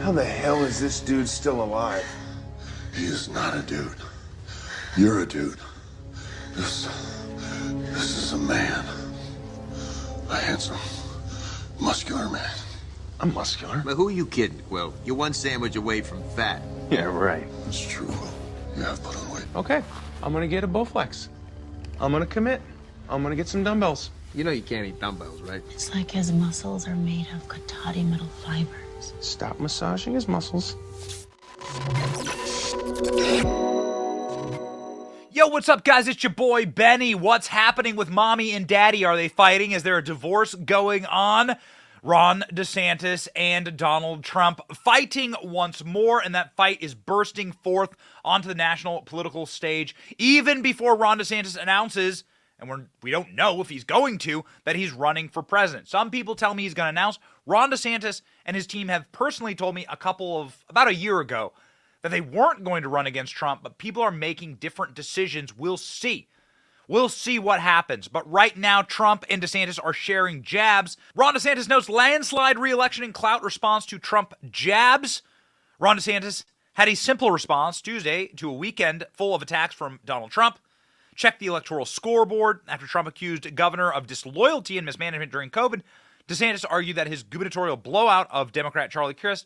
How the hell is this dude still alive? He is not a dude. You're a dude. This is a man. A handsome, muscular man. I'm muscular. But who are you kidding, Will? You're one sandwich away from fat. Yeah, right. It's true, Will. You have put on weight. Okay, I'm gonna get a Bowflex. I'm gonna commit. I'm gonna get some dumbbells. You know you can't eat dumbbells, right? It's like his muscles are made of Katati metal fibers. Stop massaging his muscles. Yo, what's up, guys? It's your boy, Benny. What's happening with mommy and daddy? Are they fighting? Is there a divorce going on? Ron DeSantis and Donald Trump fighting once more, and that fight is bursting forth onto the national political stage even before Ron DeSantis announces, and we don't know if he's going to, that he's running for president. Some people tell me he's going to announce. Ron DeSantis and his team have personally told me about a year ago that they weren't going to run against Trump, but people are making different decisions. We'll see. We'll see what happens. But right now, Trump and DeSantis are sharing jabs. Ron DeSantis notes landslide re-election in clout response to Trump jabs. Ron DeSantis had a simple response Tuesday to a weekend full of attacks from Donald Trump. Check the electoral scoreboard. After Trump accused governor of disloyalty and mismanagement during COVID, DeSantis argued that his gubernatorial blowout of Democrat Charlie Crist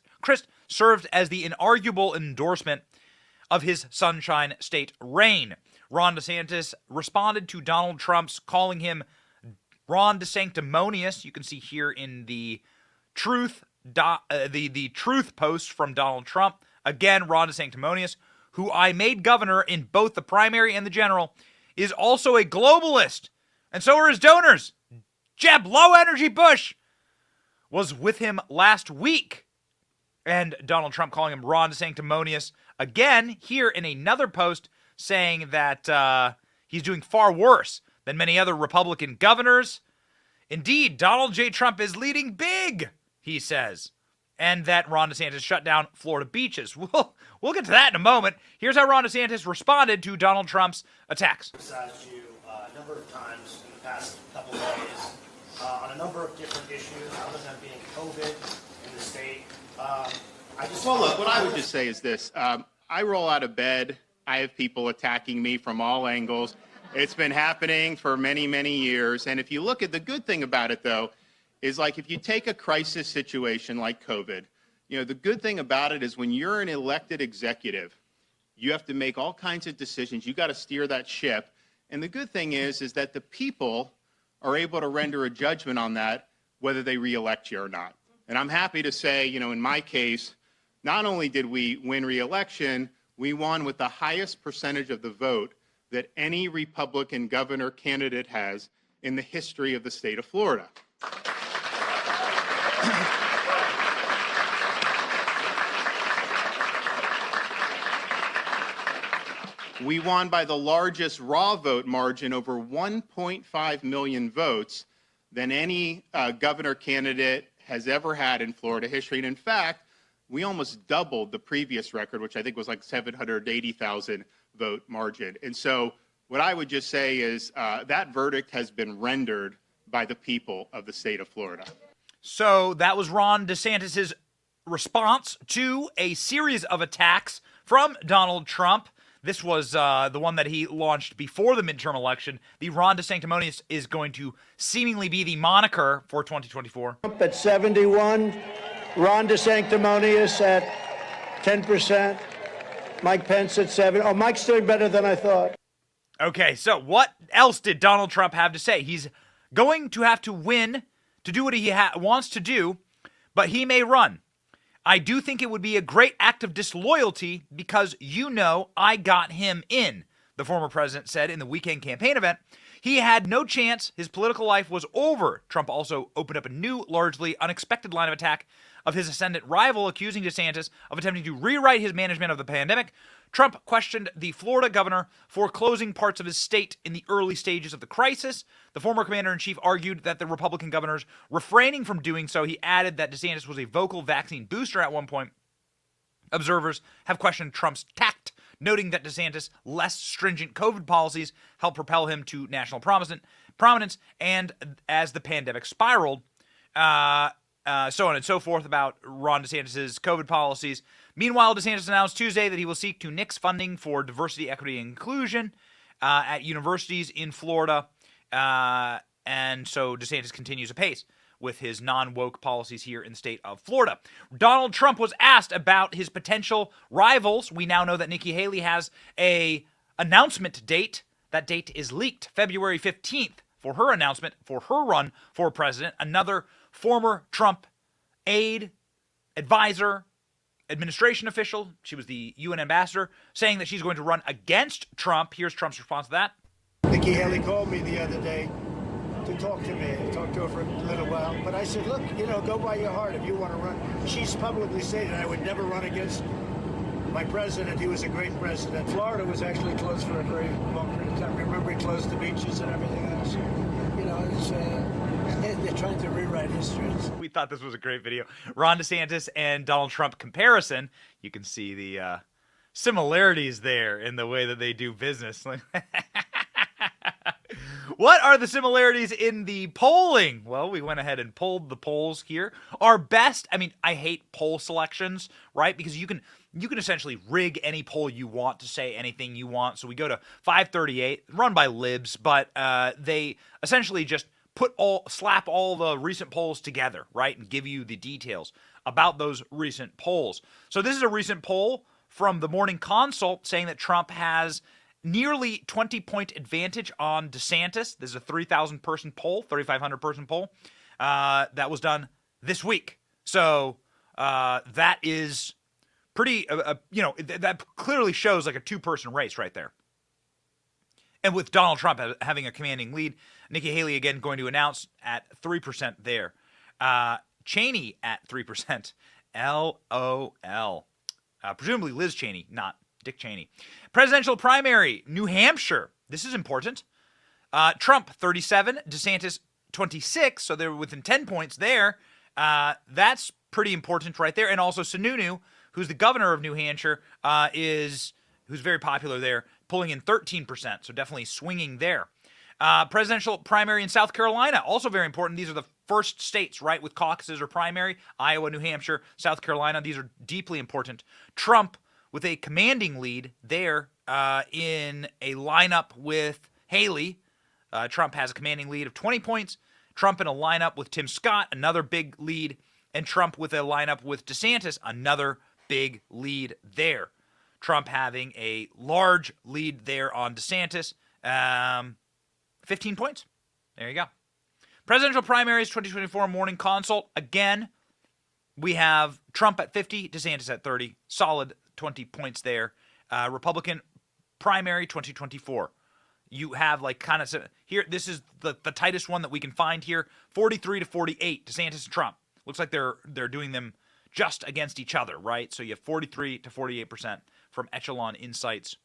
served as the inarguable endorsement of his Sunshine State reign. Ron DeSantis responded to Donald Trump's calling him Ron DeSanctimonious. You can see here in the truth post from Donald Trump. Again, Ron DeSanctimonious, who I made governor in both the primary and the general, is also a globalist. And so are his donors. Jeb Low Energy Bush was with him last week. And Donald Trump calling him Ron DeSanctimonious again here in another post, saying that he's doing far worse than many other Republican governors. Indeed, Donald J. Trump is leading big, he says. And that Ron DeSantis shut down Florida beaches. We'll get to that in a moment. Here's how Ron DeSantis responded to Donald Trump's attacks. Criticized you a number of times in the past couple of days on a number of different issues, other than being COVID in the state. Well, look, what I would just say is this. I roll out of bed. I have people attacking me from all angles. It's been happening for many, many years. And if you look at the good thing about it, though, is like if you take a crisis situation like COVID, the good thing about it is when you're an elected executive, you have to make all kinds of decisions. You got to steer that ship. And the good thing is that the people are able to render a judgment on that, whether they reelect you or not. And I'm happy to say, in my case, not only did we win re-election, we won with the highest percentage of the vote that any Republican governor candidate has in the history of the state of Florida. We won by the largest raw vote margin, over 1.5 million votes, than any governor candidate has ever had in Florida history. And in fact, we almost doubled the previous record, which I think was like 780,000 vote margin. And so what I would just say is that verdict has been rendered by the people of the state of Florida. So that was Ron DeSantis' response to a series of attacks from Donald Trump. This was the one that he launched before the midterm election. The Ron DeSanctimonious is going to seemingly be the moniker for 2024. Trump at 71, Ron DeSanctimonious at 10%, Mike Pence at 7. Oh, Mike's doing better than I thought. Okay, so what else did Donald Trump have to say? He's going to have to win to do what he wants to do, but he may run. I do think it would be a great act of disloyalty because I got him in, the former president said in the weekend campaign event. He had no chance. His political life was over. Trump also opened up a new, largely unexpected line of attack of his ascendant rival, accusing DeSantis of attempting to rewrite his management of the pandemic. Trump questioned the Florida governor for closing parts of his state in the early stages of the crisis. The former commander-in-chief argued that the Republican governor's refraining from doing so. He added that DeSantis was a vocal vaccine booster at one point. Observers have questioned Trump's tact, noting that DeSantis' less stringent COVID policies helped propel him to national prominence, and as the pandemic spiraled, so on and so forth about Ron DeSantis' COVID policies. Meanwhile, DeSantis announced Tuesday that he will seek to nix funding for diversity, equity, and inclusion at universities in Florida. And so DeSantis continues apace with his non-woke policies here in the state of Florida. Donald Trump was asked about his potential rivals. We now know that Nikki Haley has a announcement date. That date is leaked, February 15th, for her announcement for her run for president. Another former Trump aide, advisor, administration official, she was the UN ambassador, saying that she's going to run against Trump. Here's Trump's response to that. Nikki Haley called me the other day to talk to me. I talked to her for a little while, but I said, look, go by your heart if you want to run. She's publicly stated I would never run against my president. He was a great president. Florida was actually closed for a very long period of time. Remember, he closed the beaches and everything else. They're trying to rewrite history. We thought this was a great video. Ron DeSantis and Donald Trump comparison. You can see the similarities there in the way that they do business. What are the similarities in the polling? Well, we went ahead and pulled the polls here. Our best, I hate poll selections, right? Because you can essentially rig any poll you want to say anything you want. So we go to 538, run by libs, but they essentially just slap all the recent polls together, right? And give you the details about those recent polls. So this is a recent poll from the Morning Consult saying that Trump has nearly 20-point advantage on DeSantis. This is a 3,000 person poll, 3,500 person poll that was done this week. So that is pretty, that clearly shows like a two-person race right there. And with Donald Trump having a commanding lead, Nikki Haley again going to announce at 3% there. Cheney at 3%. LOL. Presumably Liz Cheney, not Dick Cheney. Presidential primary, New Hampshire. This is important. Trump, 37. DeSantis, 26. So they're within 10 points there. That's pretty important right there. And also Sununu, who's the governor of New Hampshire, who's very popular there, pulling in 13%. So definitely swinging there. Presidential primary in South Carolina, also very important. These are the first states, right, with caucuses or primary. Iowa, New Hampshire, South Carolina. These are deeply important. Trump with a commanding lead there in a lineup with Haley. Trump has a commanding lead of 20 points. Trump in a lineup with Tim Scott, another big lead. And Trump with a lineup with DeSantis, another big lead there. Trump having a large lead there on DeSantis. 15 points. There you go. Presidential primaries 2024 Morning Consult. Again, we have Trump at 50, DeSantis at 30. Solid 20 points there. Republican primary 2024. You have here, this is the tightest one that we can find here. 43 to 48, DeSantis and Trump. Looks like they're doing them just against each other, right? So you have 43 to 48% from Echelon Insights.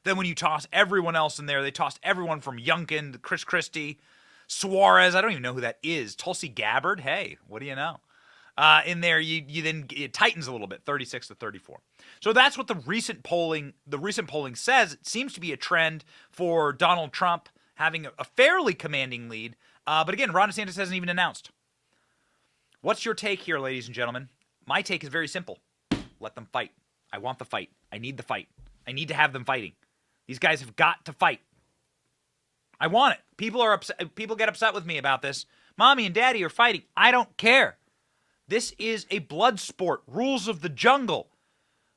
Then when you toss everyone else in there, they tossed everyone from Youngkin, Chris Christie, Suarez, I don't even know who that is, Tulsi Gabbard, hey, what do you know? In there, you then it tightens a little bit, 36 to 34. So that's what the recent polling says. It seems to be a trend for Donald Trump having a fairly commanding lead. But again, Ron DeSantis hasn't even announced. What's your take here, ladies and gentlemen? My take is very simple. Let them fight. I want the fight. I need the fight. I need to have them fighting. These guys have got to fight. I want it. People are upset. People get upset with me about this. Mommy and Daddy are fighting. I don't care. This is a blood sport. Rules of the jungle.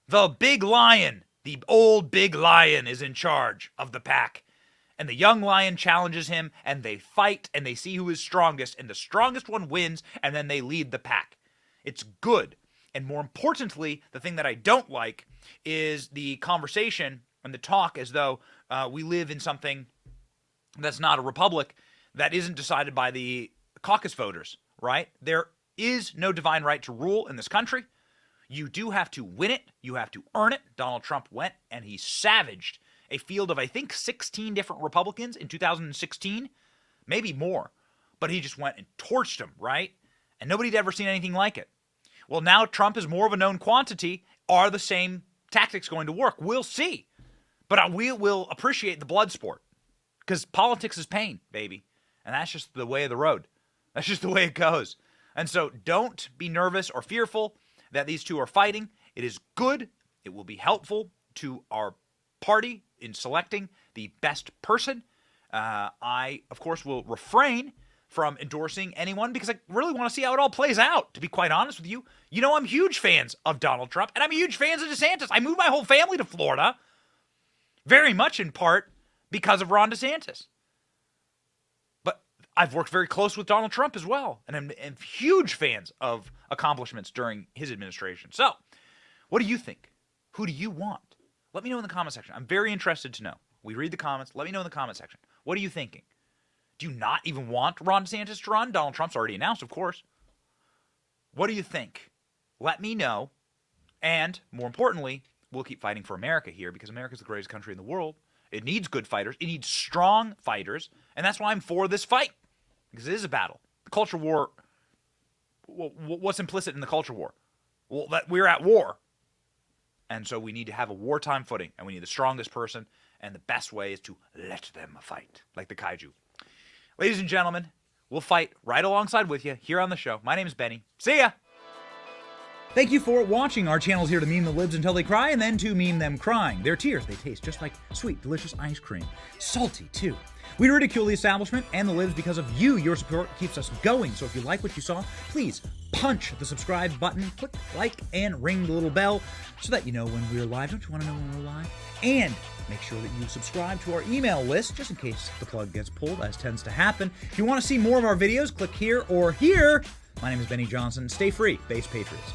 The big lion, the old big lion, is in charge of the pack. And the young lion challenges him, and they fight, and they see who is strongest, and the strongest one wins, and then they lead the pack. It's good. And more importantly, the thing that I don't like is the conversation and the talk as though we live in something that's not a republic, that isn't decided by the caucus voters, right? There is no divine right to rule in this country. You do have to win it. You have to earn it. Donald Trump went and he savaged a field of, I think, 16 different Republicans in 2016, maybe more. But he just went and torched them, right? And nobody'd ever seen anything like it. Well, now Trump is more of a known quantity. Are the same tactics going to work? We'll see. But we will appreciate the blood sport because politics is pain, baby. And that's just the way of the road. That's just the way it goes. And so don't be nervous or fearful that these two are fighting. It is good. It will be helpful to our party in selecting the best person. I, of course, will refrain from endorsing anyone because I really want to see how it all plays out, to be quite honest with you. You know, I'm huge fans of Donald Trump, and I'm huge fans of DeSantis. I moved my whole family to Florida, very much in part because of Ron DeSantis. But I've worked very close with Donald Trump as well, and I'm huge fans of accomplishments during his administration. So, what do you think? Who do you want? Let me know in the comment section. I'm very interested to know. We read the comments. Let me know in the comment section. What are you thinking? Do you not even want Ron DeSantis to run? Donald Trump's already announced, of course. What do you think? Let me know. And more importantly, we'll keep fighting for America here because America's the greatest country in the world. It needs good fighters. It needs strong fighters. And that's why I'm for this fight. Because it is a battle. The culture war, what's implicit in the culture war? Well, that we're at war. And so we need to have a wartime footing. And we need the strongest person. And the best way is to let them fight. Like the kaiju. Ladies and gentlemen, we'll fight right alongside with you here on the show. My name is Benny. See ya! Thank you for watching. Our channel is here to meme the libs until they cry and then to meme them crying. They're tears. They taste just like sweet, delicious ice cream. Salty, too. We ridicule the establishment and the libs because of you. Your support keeps us going. So if you like what you saw, please punch the subscribe button, click like, and ring the little bell so that you know when we're live. Don't you want to know when we're live? And make sure that you subscribe to our email list just in case the plug gets pulled, as tends to happen. If you want to see more of our videos, click here or here. My name is Benny Johnson. Stay free, Base Patriots.